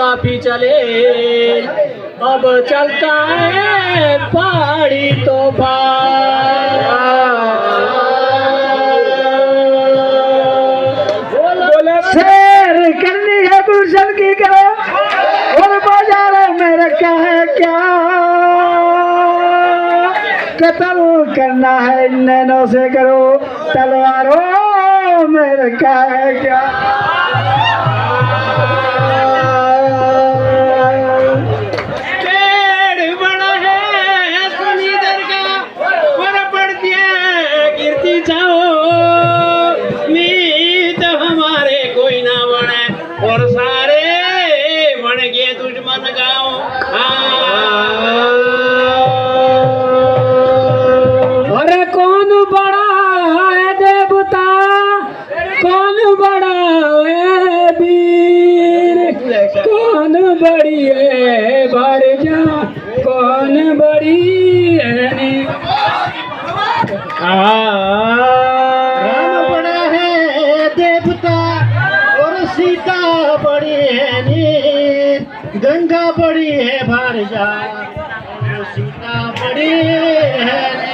काफी चले अब चलता है पहाड़ी तूफान। शेर करनी है गुलशन की करो और बाजार में रखा है क्या, कत्ल करना है नैनों से करो तलवारों में रखा है क्या। पेड़ बड़ा है सुनी दरगाह पर पड़ती है गिरती जाओ मीत हमारे कोई ना बने और सारे बन गए दुश्मन गाँव। अरे कौन बड़ा है देवता कौन बड़ा है वीर, कौन बड़ी है भारजा कौन बड़ी है नी। राम बड़ा है देवता और सीता बड़ी है नी, गंगा बड़ी है भारजा और सीता बड़ी है नी।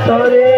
Tore